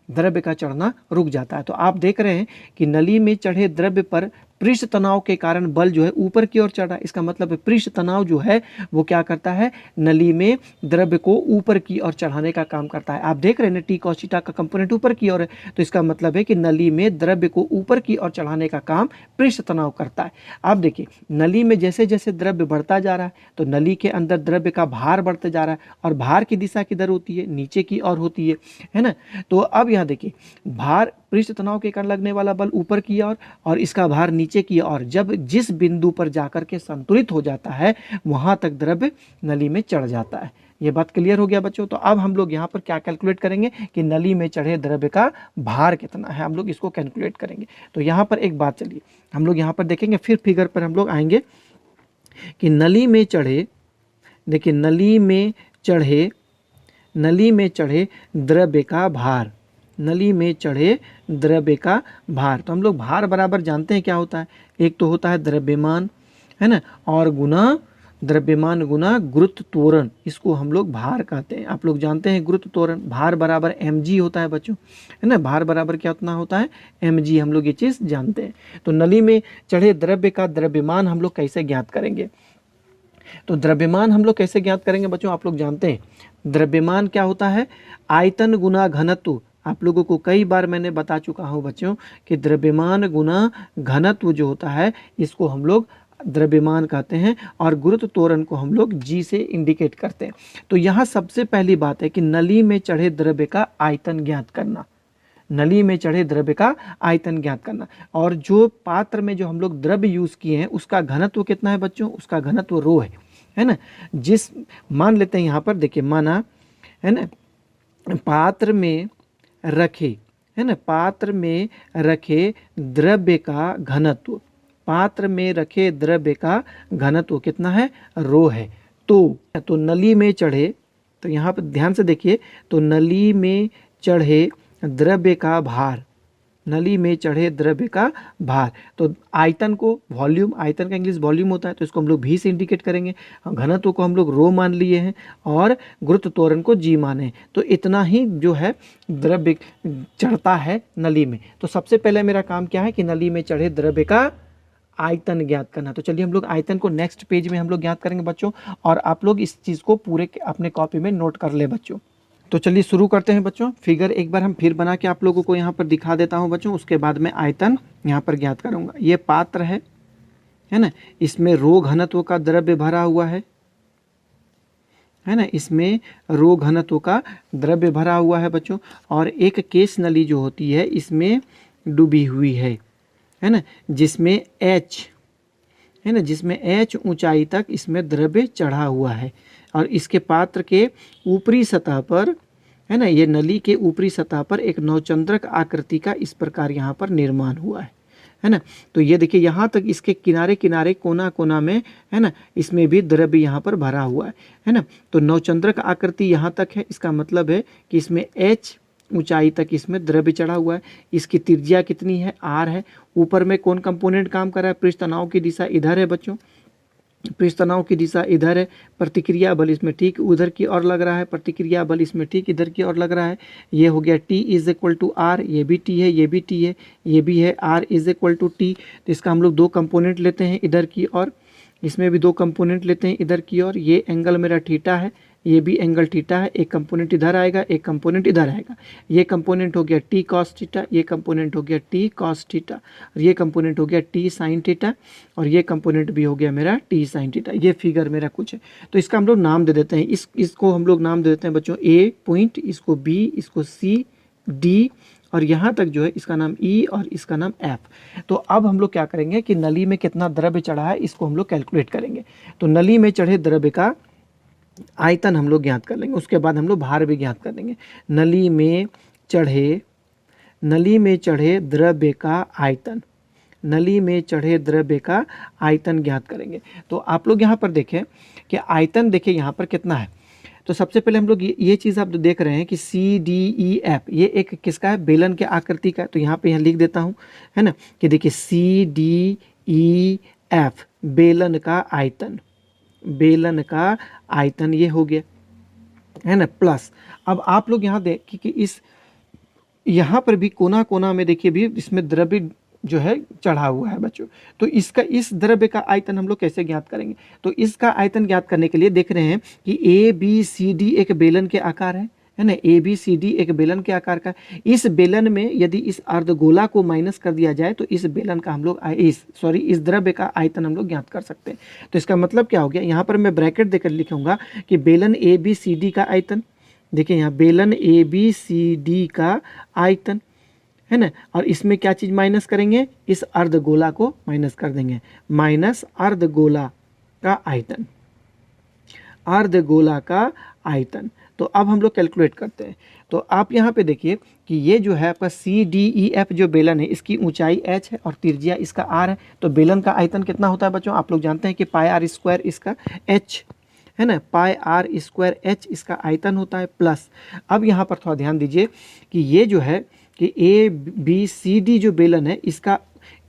द्रव्य का चढ़ना रुक जाता है। तो आप देख रहे हैं कि नली में चढ़े द्रव्य पर पृष्ठ तनाव के कारण बल जो है ऊपर की ओर चढ़ रहा है। इसका मतलब है पृष्ठ तनाव जो है वो क्या करता है, नली में द्रव्य को ऊपर की ओर चढ़ाने का काम करता है। आप देख रहे हैं ना टी कॉस थीटा का कंपोनेंट ऊपर की ओर है, तो इसका मतलब है कि नली में द्रव्य को ऊपर की ओर चढ़ाने का काम पृष्ठ तनाव करता है। आप देखिए नली में जैसे जैसे द्रव्य बढ़ता जा रहा है तो नली के अंदर द्रव्य का भार बढ़ते जा रहा है, और भार की दिशा किधर होती है, नीचे की ओर होती है ना। तो अब यहाँ देखिए भार पृष्ठ तनाव के कारण लगने वाला बल ऊपर की ओर और इसका भार नीचे की ओर जब जिस बिंदु पर जाकर के संतुलित हो जाता है वहां तक द्रव्य नली में चढ़ जाता है। ये बात क्लियर हो गया बच्चों। तो अब हम लोग यहाँ पर क्या कैलकुलेट करेंगे कि नली में चढ़े द्रव्य का भार कितना है, हम लोग इसको कैलकुलेट करेंगे। तो यहाँ पर एक बात चलिए हम लोग यहाँ पर देखेंगे, फिर फिगर पर हम लोग आएंगे कि नली में चढ़े, देखिए नली में चढ़े द्रव्य का भार, नली में चढ़े द्रव्य का भार। तो हम लोग भार बराबर जानते हैं क्या होता है, एक तो होता है द्रव्यमान, है ना, और गुना द्रव्यमान गुना गुरुत्व त्वरण, इसको हम लोग भार कहते हैं। आप लोग जानते हैं गुरुत्व त्वरण भार बराबर mg होता है बच्चों, है ना। भार बराबर क्या उतना होता है, mg, हम लोग ये चीज़ जानते हैं। तो नली में चढ़े द्रव्य का द्रव्यमान हम लोग कैसे ज्ञात करेंगे, तो द्रव्यमान हम लोग कैसे ज्ञात करेंगे बच्चों, आप लोग जानते हैं द्रव्यमान क्या होता है, आयतन गुना घनत्व। आप लोगों को कई बार मैंने बता चुका हूँ बच्चों कि द्रव्यमान गुना घनत्व जो होता है इसको हम लोग द्रव्यमान कहते हैं, और गुरुत्व त्वरण को हम लोग g से इंडिकेट करते हैं। तो यहाँ सबसे पहली बात है कि नली में चढ़े द्रव्य का आयतन ज्ञात करना, नली में चढ़े द्रव्य का आयतन ज्ञात करना। और जो पात्र में जो हम लोग द्रव्य यूज किए हैं उसका घनत्व कितना है बच्चों, उसका घनत्व रो है ना। जिस मान लेते हैं यहाँ पर देखिए, माना है ना पात्र में रखे, है ना, पात्र में रखे द्रव्य का घनत्व, पात्र में रखे द्रव्य का घनत्व कितना है, रो है। तो नली में चढ़े, तो यहाँ पर ध्यान से देखिए, तो नली में चढ़े द्रव्य का भार, नली में चढ़े द्रव्य का भार। तो आयतन को वॉल्यूम, आयतन का इंग्लिश वॉल्यूम होता है, तो इसको हम लोग भी से इंडिकेट करेंगे। घनत्व को हम लोग रो मान लिए हैं और गुरुत्व त्वरण को जी माने। तो इतना ही जो है द्रव्य चढ़ता है नली में। तो सबसे पहले मेरा काम क्या है कि नली में चढ़े द्रव्य का आयतन ज्ञात करना। तो चलिए हम लोग आयतन को नेक्स्ट पेज में हम लोग ज्ञात करेंगे बच्चों, और आप लोग इस चीज़ को पूरे अपने कॉपी में नोट कर ले बच्चों। तो चलिए शुरू करते हैं बच्चों। फिगर एक बार हम फिर बना के आप लोगों को यहाँ पर दिखा देता हूँ बच्चों, उसके बाद मैं आयतन यहाँ पर ज्ञात करूँगा। ये पात्र है ना, इसमें रो घनत्व का द्रव्य भरा हुआ है ना, इसमें रो घनत्व का द्रव्य भरा हुआ है बच्चों। और एक केस नली जो होती है इसमें डूबी हुई है ना, जिसमें h है ना, जिसमें h ऊंचाई तक इसमें द्रव्य चढ़ा हुआ है। और इसके पात्र के ऊपरी सतह पर, है ना, ये नली के ऊपरी सतह पर एक नवचंद्रक आकृति का इस प्रकार यहाँ पर निर्माण हुआ है ना। तो ये देखिए यहाँ तक इसके किनारे किनारे कोना कोना में, है ना, इसमें भी द्रव्य यहाँ पर भरा हुआ है ना। तो नवचंद्रक आकृति यहाँ तक है, इसका मतलब है कि इसमें h ऊंचाई तक इसमें द्रव्य चढ़ा हुआ है। इसकी त्रिज्या कितनी है, r है। ऊपर में कौन कंपोनेंट काम कर रहा है, पृष्ठ तनाव की दिशा इधर है बच्चों, पृष्ठ तनाव की दिशा इधर है, प्रतिक्रिया बल इसमें ठीक उधर की ओर लग रहा है, प्रतिक्रिया बल इसमें ठीक इधर की ओर लग रहा है। ये हो गया T is equal to R, ये भी T है, ये भी T है, ये भी है, R is equal to T। तो इसका हम लोग दो कंपोनेंट लेते हैं इधर की ओर, इसमें भी दो कंपोनेंट लेते हैं इधर की ओर। ये एंगल मेरा थीटा है, ये भी एंगल थीटा है। एक कंपोनेंट इधर आएगा, एक कंपोनेंट इधर आएगा। ये कंपोनेंट हो गया टी कॉस थीटा, ये कंपोनेंट हो गया टी कॉस थीटा, और ये कंपोनेंट हो गया टी साइन थीटा, और ये कंपोनेंट भी हो गया मेरा टी साइन थीटा। ये फिगर मेरा कुछ है। तो इसका हम लोग नाम दे देते हैं, इसको हम लोग नाम दे देते हैं बच्चों ए पॉइंट, इसको बी, इसको सी, डी, और यहाँ तक जो है इसका नाम ई और इसका नाम एफ। तो अब हम लोग क्या करेंगे कि नली में कितना द्रव्य चढ़ा है इसको हम लोग कैलकुलेट करेंगे। तो नली में चढ़े द्रव्य का आयतन हम लोग ज्ञात कर लेंगे, उसके बाद हम लोग भार भी ज्ञात कर लेंगे। नली में चढ़े द्रव्य का आयतन, नली में चढ़े द्रव्य का आयतन ज्ञात करेंगे। तो आप लोग यहाँ पर देखें कि आयतन देखिए यहाँ पर कितना है। तो सबसे पहले हम लोग ये चीज़ आप देख रहे हैं कि CDEF, ये एक किसका है, बेलन के आकृति का। तो यहाँ पे यहाँ लिख देता हूँ, है ना, कि देखिए CDEF बेलन का आयतन, बेलन का आयतन ये हो गया, है ना, प्लस। अब आप लोग यहाँ देखिए कि इस यहाँ पर भी कोना कोना में देखिए भी इसमें द्रव्य जो है चढ़ा हुआ है बच्चों। तो इसका इस द्रव्य का आयतन हम लोग कैसे ज्ञात करेंगे? तो इसका आयतन ज्ञात करने के लिए देख रहे हैं कि ए बी सी डी एक बेलन के आकार है ना, ए बी सी डी एक बेलन के आकार का। इस बेलन में यदि इस अर्धगोला को माइनस कर दिया जाए तो इस बेलन का हम लोग इस द्रव्य का आयतन हम लोग ज्ञात कर सकते हैं। तो इसका मतलब क्या हो गया, यहाँ पर मैं ब्रैकेट देकर लिखूंगा कि बेलन ए बी सी डी का आयतन, देखिए यहाँ बेलन ए बी सी डी का आयतन है ना, और इसमें क्या चीज़ माइनस करेंगे, इस अर्धगोला को माइनस कर देंगे, माइनस अर्धगोला का आयतन, अर्धगोला का आयतन। तो अब हम लोग कैलकुलेट करते हैं। तो आप यहाँ पे देखिए कि ये जो है आपका सी डी ई एफ जो बेलन है, इसकी ऊंचाई h है और त्रिज्या इसका r है। तो बेलन का आयतन कितना होता है बच्चों? आप लोग जानते हैं कि पाई आर स्क्वायर इसका h है ना, पाई आर स्क्वायर h इसका आयतन होता है प्लस। अब यहाँ पर थोड़ा ध्यान दीजिए कि ये जो है कि ए बी सी डी जो बेलन है इसका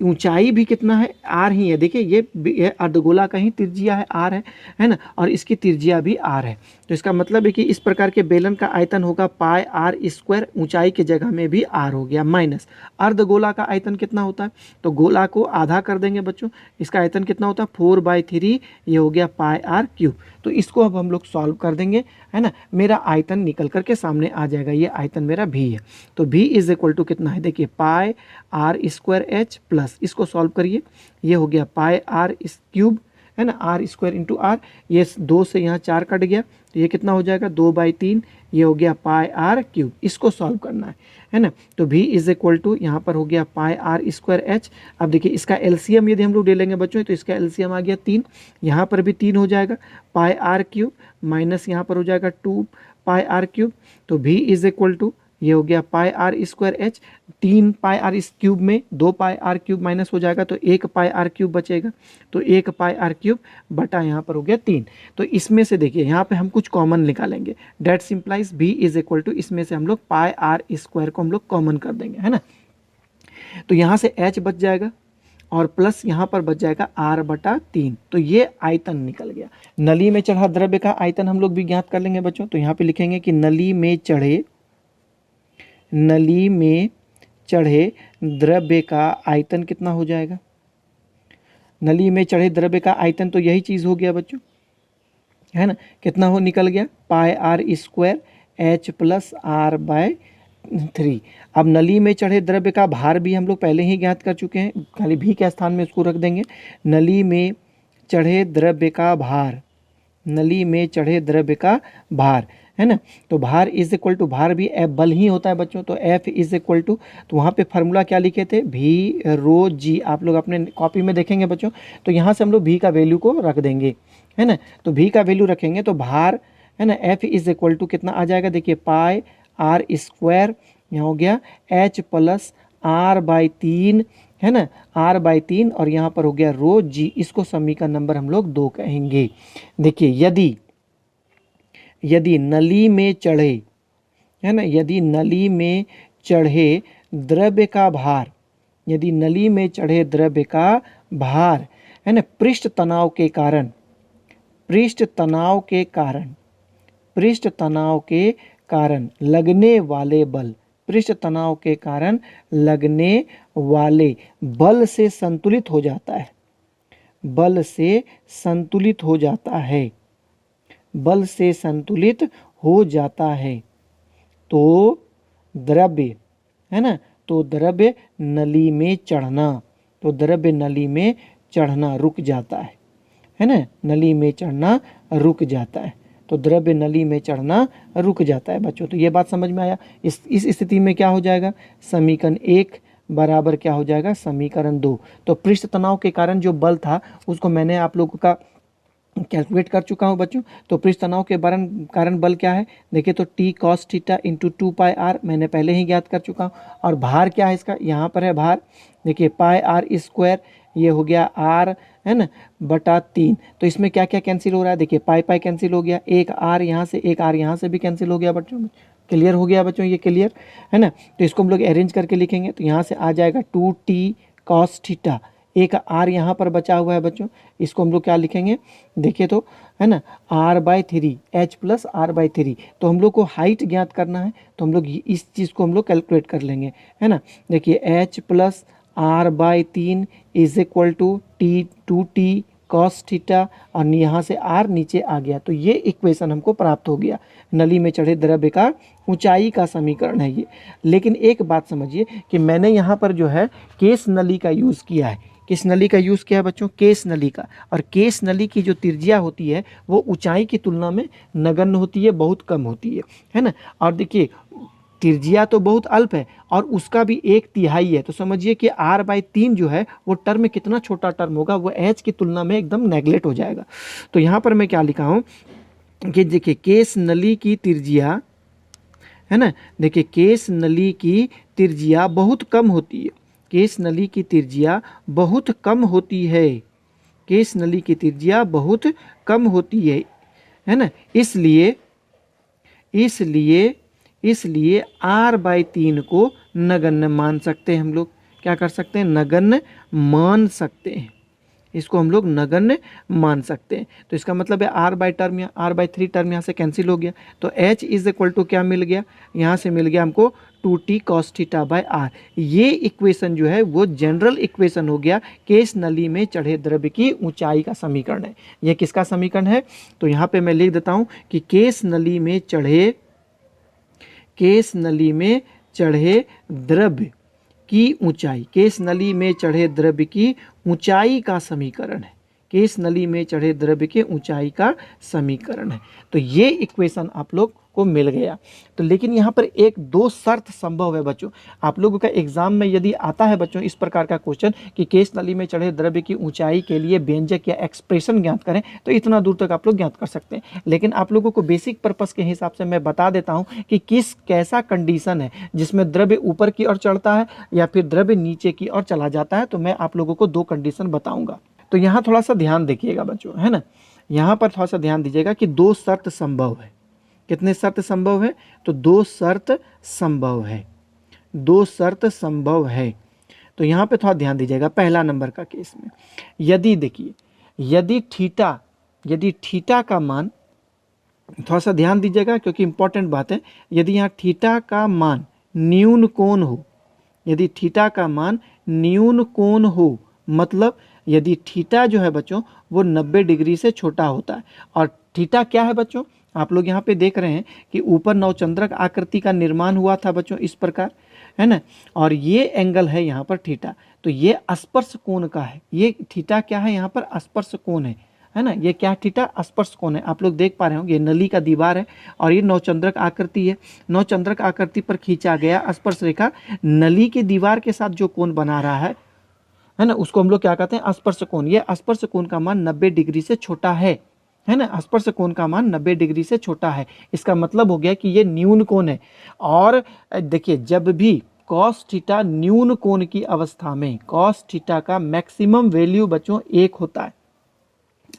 ऊंचाई भी कितना है, आर ही है। देखिए ये अर्धगोला का ही त्रिज्या है, आर है ना, और इसकी त्रिज्या भी आर है। तो इसका मतलब है कि इस प्रकार के बेलन का आयतन होगा पाई आर स्क्वायर, ऊंचाई के जगह में भी आर हो गया, माइनस अर्धगोला का आयतन कितना होता है, तो गोला को आधा कर देंगे बच्चों, इसका आयतन कितना होता है 4/3, ये हो गया पाई आर क्यूब। तो इसको अब हम लोग सॉल्व कर देंगे है ना, मेरा आयतन निकल करके सामने आ जाएगा, ये आयतन मेरा भी है। तो भी इज इक्वल टू कितना है, देखिए पाई आर स्क्वायर एच प्लस, इसको सॉल्व करिए, ये हो गया पाई आर क्यूब है ना, आर स्क्वायर इंटू आर, ये 2 से यहाँ 4 कट गया, तो ये कितना हो जाएगा 2/3, ये हो गया पाई आर क्यूब। इसको सॉल्व करना है ना। तो भी इज इक्वल टू यहाँ पर हो गया पाई आर स्क्वायर एच। अब देखिए इसका एलसीएम यदि हम लोग ले लेंगे बच्चों तो इसका एलसीएम आ गया 3, यहाँ पर भी 3 हो जाएगा, पाई आर क्यूब माइनस यहाँ पर हो जाएगा 2 पाई आर क्यूब। तो भी इज इक्वल टू ये हो गया pi r square h, 3 pi r इस क्यूब में 2 पाई आर क्यूब माइनस हो जाएगा तो 1 पाई आर क्यूब बचेगा, तो 1 पाई आर क्यूब बटा यहाँ पर हो गया 3। तो इसमें से देखिए यहाँ पे हम कुछ कॉमन निकालेंगे, डेट सिंप्लाइज भी इज इक्वल टू, इसमें से हम लोग पाई आर स्क्वायर को हम लोग कॉमन कर देंगे है ना। तो यहाँ से एच बच जाएगा और प्लस यहाँ पर बच जाएगा r/3। तो ये आयतन निकल गया। नली में चढ़ा द्रव्य का आयतन हम लोग भी ज्ञात कर लेंगे बच्चों। तो यहाँ पे लिखेंगे कि नली में चढ़े द्रव्य का आयतन कितना हो जाएगा, नली में चढ़े द्रव्य का आयतन तो यही चीज़ हो गया बच्चों है ना, कितना हो निकल गया pi r square h plus r/3। अब नली में चढ़े द्रव्य का भार भी हम लोग पहले ही ज्ञात कर चुके हैं, खाली भी के स्थान में उसको रख देंगे। नली में चढ़े द्रव्य का भार, नली में चढ़े द्रव्य का भार है ना, तो भार इज इक्वल टू, भार भी एफ बल ही होता है बच्चों, तो एफ इज इक्वल टू, तो वहाँ पे फार्मूला क्या लिखे थे भी रो जी, आप लोग अपने कॉपी में देखेंगे बच्चों। तो यहाँ से हम लोग भी का वैल्यू को रख देंगे है ना, तो भी का वैल्यू रखेंगे तो भार है ना एफ इज इक्वल टू कितना आ जाएगा, देखिए पाई आर स्क्वायर यहाँ हो गया एच प्लस r/3 है ना, r/3 और यहाँ पर हो गया रो जी, इसको समीकरण नंबर हम लोग 2 कहेंगे। देखिए यदि नली में चढ़े है ना, यदि नली में चढ़े द्रव्य का भार, यदि नली में चढ़े द्रव्य का भार है ना पृष्ठ तनाव के कारण लगने वाले बल, पृष्ठ तनाव के कारण लगने वाले बल से संतुलित हो जाता है, बल से संतुलित हो जाता है, बल से संतुलित हो जाता है। तो द्रव्य है ना, तो द्रव्य नली में चढ़ना, तो द्रव्य नली में चढ़ना रुक जाता है ना, नली में चढ़ना रुक जाता है, तो द्रव्य नली में चढ़ना रुक जाता है बच्चों। तो ये बात समझ में आया। इस स्थिति में क्या हो जाएगा, समीकरण 1 बराबर क्या हो जाएगा समीकरण 2। तो पृष्ठ तनाव के कारण जो बल था उसको मैंने आप लोगों का कैलकुलेट कर चुका हूँ बच्चों। तो पृष्ठ तनाव के कारण बल क्या है, देखिए तो t cos theta into 2 pi R मैंने पहले ही ज्ञात कर चुका हूँ। और भार क्या है इसका, यहाँ पर है भार, देखिए पाई आर स्क्वायर, ये हो गया r है ना बटा 3। तो इसमें क्या क्या कैंसिल हो रहा है, देखिए पाई पाई कैंसिल हो गया, एक r यहाँ से एक r यहाँ से भी कैंसिल हो गया बच्चों। क्लियर हो गया बच्चों, ये क्लियर है ना। तो इसको हम लोग अरेंज करके लिखेंगे, तो यहाँ से आ जाएगा 2t cos थीटा, एक r यहाँ पर बचा हुआ है बच्चों, इसको हम लोग क्या लिखेंगे, देखिए तो है ना r/3 h प्लस r/3। तो हम लोग को हाइट ज्ञात करना है, तो हम लोग इस चीज़ को हम लोग कैलकुलेट कर लेंगे है ना। देखिए h plus r/3 is equal to T cos theta, और यहाँ से r नीचे आ गया। तो ये इक्वेशन हमको प्राप्त हो गया, नली में चढ़े द्रव्य का ऊंचाई का समीकरण है ये। लेकिन एक बात समझिए कि मैंने यहाँ पर जो है केस नली का यूज़ किया है। किस नली का यूज़ किया है बच्चों? केस नली का। और केस नली की जो त्रिज्या होती है वो ऊंचाई की तुलना में नगण्य होती है, बहुत कम होती है ना। और देखिए त्रिज्या तो बहुत अल्प है और उसका भी 1/3 है, तो समझिए कि r/3 जो है वो टर्म कितना छोटा टर्म होगा, वो h की तुलना में एकदम नेगलेक्ट हो जाएगा। तो यहाँ पर मैं क्या लिखा हूँ कि देखिए केस नली की त्रिज्या है ना, देखिए केस नली की त्रिज्या बहुत कम होती है, केस नली की त्रिज्या बहुत कम होती है, केस नली की त्रिज्या बहुत कम होती है ना। इसलिए इसलिए इसलिए r/3 को नगण्य मान सकते हैं हम लोग। क्या कर सकते हैं? नगण्य मान सकते हैं, इसको हम लोग नगण्य मान सकते हैं। तो इसका मतलब है r/3 टर्म यहाँ से कैंसिल हो गया, तो h इज इक्वल टू क्या मिल गया? यहाँ से मिल गया हमको 2t cos θ/r। ये इक्वेशन जो है वो जनरल इक्वेशन हो गया, केस नली में चढ़े द्रव्य की ऊंचाई का समीकरण है। ये किसका समीकरण है? तो यहाँ पे मैं लिख देता हूँ कि केस नली में चढ़े द्रव्य की ऊंचाई, केस नली में चढ़े द्रव्य की ऊंचाई का समीकरण है, केस नली में चढ़े द्रव्य के ऊंचाई का समीकरण है। तो ये इक्वेशन आप लोग को मिल गया। तो लेकिन यहाँ पर एक दो शर्त संभव है बच्चों, आप लोगों का एग्जाम में यदि आता है बच्चों इस प्रकार का क्वेश्चन कि केस नली में चढ़े द्रव्य की ऊंचाई के लिए व्यंजक या एक्सप्रेशन ज्ञात करें, तो इतना दूर तक आप लोग ज्ञात कर सकते हैं। लेकिन आप लोगों को बेसिक पर्पस के हिसाब से मैं बता देता हूँ कि कैसा कंडीशन है जिसमें द्रव्य ऊपर की ओर चढ़ता है या फिर द्रव्य नीचे की ओर चला जाता है। तो मैं आप लोगों को 2 कंडीशन बताऊंगा। तो यहाँ थोड़ा सा ध्यान देखिएगा बच्चों, है ना, यहाँ पर थोड़ा सा ध्यान दीजिएगा कि 2 शर्त संभव है। कितने शर्त संभव है? तो 2 शर्त संभव है, 2 शर्त संभव है। तो यहाँ पे थोड़ा ध्यान दीजिएगा। पहला नंबर का केस में यदि देखिए, यदि थीटा का मान, थोड़ा सा ध्यान दीजिएगा क्योंकि इंपॉर्टेंट बात है, यदि यहाँ थीटा का मान न्यून कोण हो, यदि थीटा का मान न्यून कोण हो, मतलब यदि थीटा जो है बच्चों वो 90 डिग्री से छोटा होता है। और थीटा क्या है बच्चों? आप लोग यहाँ पे देख रहे हैं कि ऊपर नवचंद्रक आकृति का निर्माण हुआ था बच्चों इस प्रकार, है ना, और ये एंगल है यहाँ पर थीटा। तो ये स्पर्श कोण का है, ये थीटा क्या है यहाँ पर? स्पर्श कोण है ना। ये क्या थीटा? स्पर्श कोण है। आप लोग देख पा रहे होंगे ये नली का दीवार है और ये नवचंद्रक आकृति है। नवचंद्रक आकृति पर खींचा गया स्पर्श रेखा नली के दीवार के साथ जो कोण बना रहा है ना, उसको हम लोग क्या कहते हैं? स्पर्श कोण। ये स्पर्श कोण का मान 90 डिग्री से छोटा है ना, स्पर्श कोण का मान 90 डिग्री से छोटा है। इसका मतलब हो गया कि ये न्यून कोण है। और देखिए जब भी cos थीटा न्यून कोण की अवस्था में cos थीटा का मैक्सिमम वैल्यू बच्चों 1 होता है।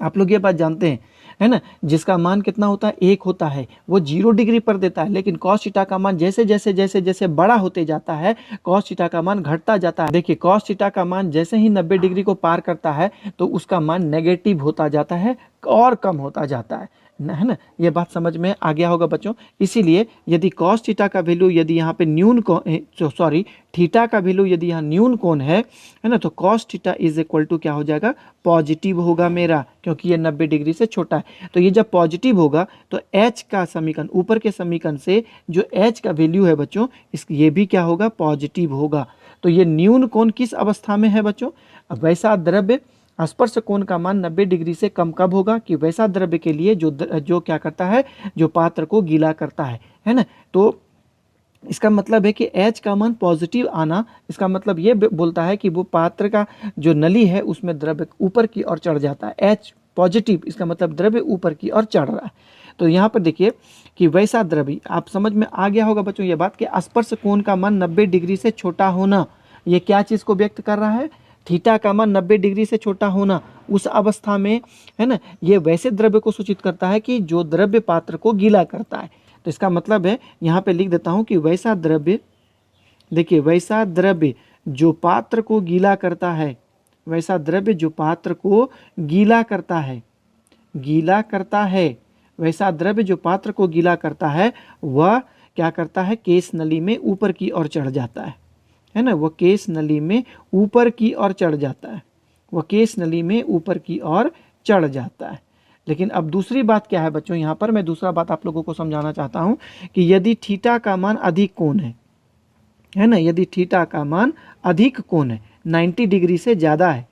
आप लोग ये बात जानते हैं, है ना, जिसका मान कितना होता है? 1 होता है, वो 0 डिग्री पर देता है। लेकिन cos थीटा का मान जैसे जैसे बड़ा होते जाता है cos थीटा का मान घटता जाता है। देखिए cos थीटा का मान जैसे ही 90 डिग्री को पार करता है तो उसका मान नेगेटिव होता जाता है और कम होता जाता है ना। ये बात समझ में आ गया होगा बच्चों। इसीलिए यदि cos थीटा का वैल्यू यदि यहाँ पे न्यून थीटा का वैल्यू यदि यहाँ न्यून कोण है ना, तो cos theta is equal to क्या हो जाएगा? पॉजिटिव होगा मेरा, क्योंकि ये 90 डिग्री से छोटा है। तो ये जब पॉजिटिव होगा तो h का समीकरण, ऊपर के समीकरण से जो h का वैल्यू है बच्चों ये भी क्या होगा? पॉजिटिव होगा। तो ये न्यून कोण किस अवस्था में है बच्चों? वैसा द्रव्य स्पर्श कोण का मान 90 डिग्री से कम कब होगा? कि वैसा द्रव्य के लिए जो क्या करता है? जो पात्र को गीला करता है ना। तो इसका मतलब है कि H का मान पॉजिटिव आना, इसका मतलब ये बोलता है कि वो पात्र का जो नली है उसमें द्रव्य ऊपर की ओर चढ़ जाता है। H पॉजिटिव, इसका मतलब द्रव्य ऊपर की ओर चढ़ रहा है। तो यहाँ पर देखिए कि वैसा द्रव्य, आप समझ में आ गया होगा बच्चों ये बात कि स्पर्श कोण का मान 90 डिग्री से छोटा होना, ये क्या चीज़ को व्यक्त कर रहा है? थीटा का मान 90 डिग्री से छोटा होना। उस अवस्था में, है ना, ये वैसे द्रव्य को सूचित करता है कि जो द्रव्य पात्र को गीला करता है। तो इसका मतलब है, यहाँ पे लिख देता हूँ कि वैसा द्रव्य, देखिए वैसा द्रव्य जो पात्र को गीला करता है, वैसा द्रव्य जो पात्र को गीला करता है, वैसा द्रव्य जो पात्र को गीला करता है वह क्या करता है? केस नली में ऊपर की ओर चढ़ जाता है है ना, वह केश नली में ऊपर की ओर चढ़ जाता है, वह केश नली में ऊपर की ओर चढ़ जाता है। लेकिन अब दूसरी बात क्या है बच्चों, यहाँ पर मैं दूसरा बात आप लोगों को समझाना चाहता हूँ कि यदि थीटा का मान अधिक कोण है ना, यदि थीटा का मान अधिक कोण है, 90 डिग्री से ज़्यादा है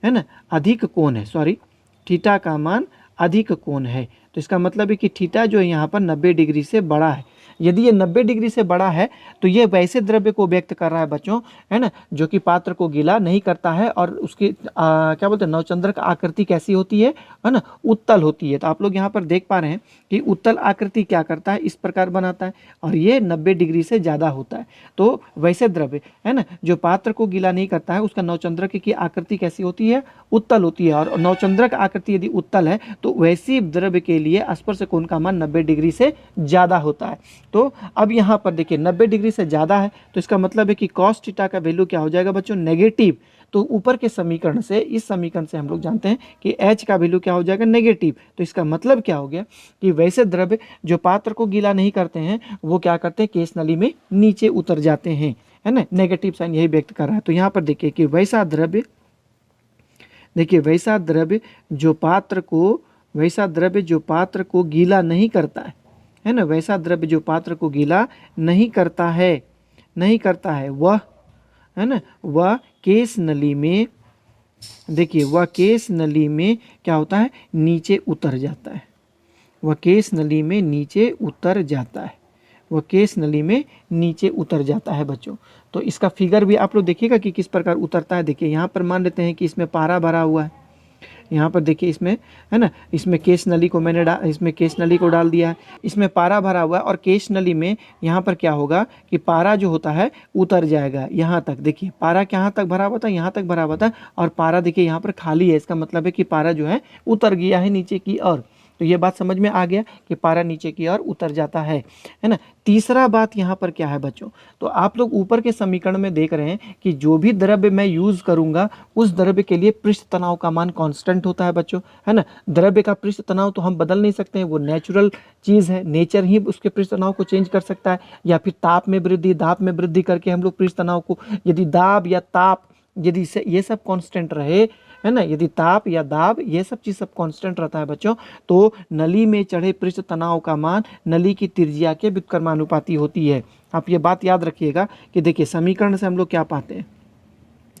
ना, अधिक कोण है, सॉरी, थीटा का मान अधिक कोण है, तो इसका मतलब है कि थीटा जो है यहाँ पर 90 डिग्री से बड़ा है। यदि ये 90 डिग्री से बड़ा है तो ये वैसे द्रव्य को व्यक्त कर रहा है बच्चों, है ना, जो कि पात्र को गीला नहीं करता है, और उसकी क्या बोलते हैं, नवचंद्र का आकृति कैसी होती है ना, उत्तल होती है। तो आप लोग यहाँ पर देख पा रहे हैं कि उत्तल आकृति क्या करता है, इस प्रकार बनाता है, और ये 90 डिग्री से ज़्यादा होता है। तो वैसे द्रव्य, है ना, जो पात्र को गीला नहीं करता है, उसका नवचंद्रक की आकृति कैसी होती है, उत्तल होती है, और नवचंद्रक आकृति यदि उत्तल है तो वैसी द्रव्य के लिए स्पर्श कोण का मान 90 डिग्री से ज़्यादा होता है। तो अब यहाँ पर देखिए 90 डिग्री से ज़्यादा है, तो इसका मतलब है कि कॉस थीटा का वैल्यू क्या हो जाएगा बच्चों, नेगेटिव। तो ऊपर के समीकरण से, इस समीकरण से हम लोग जानते हैं कि h का वैल्यू क्या हो जाएगा, नेगेटिव। तो इसका मतलब क्या हो गया कि वैसे द्रव्य जो पात्र को गीला नहीं करते हैं वो क्या करते हैं, केश नली में नीचे उतर जाते हैं, है ना, नेगेटिव साइन यही व्यक्त कर रहा है। तो यहाँ पर देखिए कि वैसा द्रव्य, देखिए वैसा द्रव्य जो पात्र को गीला नहीं करता है ना, वैसा द्रव्य जो पात्र को गीला नहीं करता है वह, है ना, वह केश नली में, देखिए वह केश नली में क्या होता है, नीचे उतर जाता है, वह केश नली में नीचे उतर जाता है, वह केश नली में नीचे उतर जाता है बच्चों। तो इसका फिगर भी आप लोग देखिएगा कि किस प्रकार उतरता है। देखिए यहाँ पर मान लेते हैं कि इसमें पारा भरा हुआ है, यहाँ पर देखिए इसमें, है ना, इसमें केश नली को मैंने इसमें केश नली को डाल दिया है, इसमें पारा भरा हुआ है, और केश नली में यहाँ पर क्या होगा कि पारा जो होता है उतर जाएगा यहाँ तक। देखिए पारा कहाँ तक भरा हुआ था, यहाँ तक भरा हुआ था, और पारा देखिए यहाँ पर खाली है, इसका मतलब है कि पारा जो है उतर गया है नीचे की ओर। तो ये बात समझ में आ गया कि पारा नीचे की ओर उतर जाता है ना। तीसरा बात यहाँ पर क्या है बच्चों, तो आप लोग ऊपर के समीकरण में देख रहे हैं कि जो भी द्रव्य मैं यूज करूंगा उस द्रव्य के लिए पृष्ठ तनाव का मान कांस्टेंट होता है बच्चों, है ना। द्रव्य का पृष्ठ तनाव तो हम बदल नहीं सकते हैं, वो नेचुरल चीज़ है, नेचर ही उसके पृष्ठ तनाव को चेंज कर सकता है, या फिर ताप में वृद्धि, दाब में वृद्धि करके हम लोग पृष्ठ तनाव को, यदि दाब या ताप, यदि ये सब कांस्टेंट रहे, है ना, यदि ताप या दाब ये सब चीज़ सब कांस्टेंट रहता है बच्चों, तो नली में चढ़े पृष्ठ तनाव का मान नली की त्रिज्या के व्युत्क्रमानुपाती होती है। आप ये बात याद रखिएगा कि देखिए समीकरण से हम लोग क्या पाते हैं,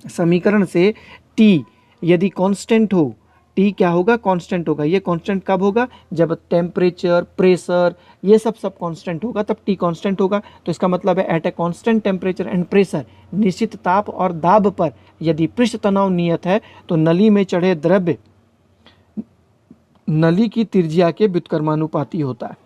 समीकरण से टी यदि कांस्टेंट हो, टी क्या होगा, कांस्टेंट होगा। ये कांस्टेंट कब होगा, जब टेम्परेचर, प्रेशर ये सब कांस्टेंट होगा, तब टी कांस्टेंट होगा। तो इसका मतलब है at a constant temperature and pressure, निश्चित ताप और दाब पर यदि पृष्ठ तनाव नियत है तो नली में चढ़े द्रव्य नली की त्रिज्या के व्युत्क्रमानुपाती होता है।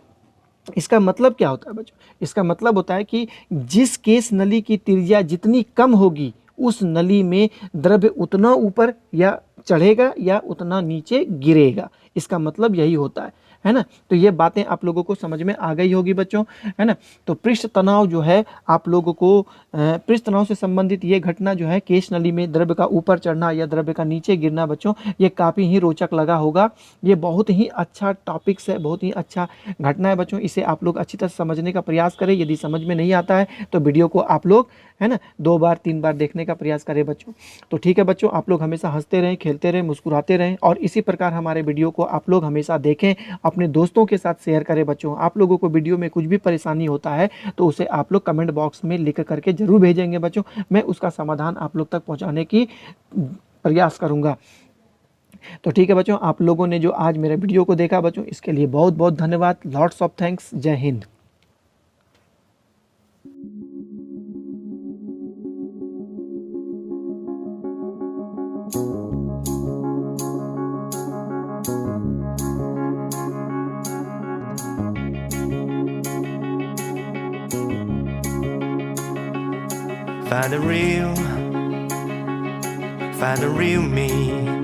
इसका मतलब क्या होता है बच्चों, इसका मतलब होता है कि जिस केस नली की त्रिज्या जितनी कम होगी उस नली में द्रव्य उतना ऊपर या चढ़ेगा या उतना नीचे गिरेगा, इसका मतलब यही होता है ना। तो ये बातें आप लोगों को समझ में आ गई होगी बच्चों, है ना। तो पृष्ठ तनाव जो है आप लोगों को, पृष्ठ तनाव से संबंधित ये घटना जो है केश नली में द्रव्य का ऊपर चढ़ना या द्रव्य का नीचे गिरना बच्चों, ये काफ़ी ही रोचक लगा होगा। ये बहुत ही अच्छा टॉपिक्स है, बहुत ही अच्छा घटना है बच्चों, इसे आप लोग अच्छी तरह समझने का प्रयास करें। यदि समझ में नहीं आता है तो वीडियो को आप लोग, है ना, 2 बार 3 बार देखने का प्रयास करें बच्चों। तो ठीक है बच्चों, आप लोग हमेशा हंसते रहें, खेलते रहें, मुस्कुराते रहें, और इसी प्रकार हमारे वीडियो को आप लोग हमेशा देखें, अपने दोस्तों के साथ शेयर करें बच्चों। आप लोगों को वीडियो में कुछ भी परेशानी होता है तो उसे आप लोग कमेंट बॉक्स में लिख करके जरूर भेजेंगे बच्चों, मैं उसका समाधान आप लोग तक पहुंचाने की प्रयास करूंगा। तो ठीक है बच्चों, आप लोगों ने जो आज मेरे वीडियो को देखा बच्चों, इसके लिए बहुत बहुत धन्यवाद। Lots of thanks. जय Hind. Find the real me.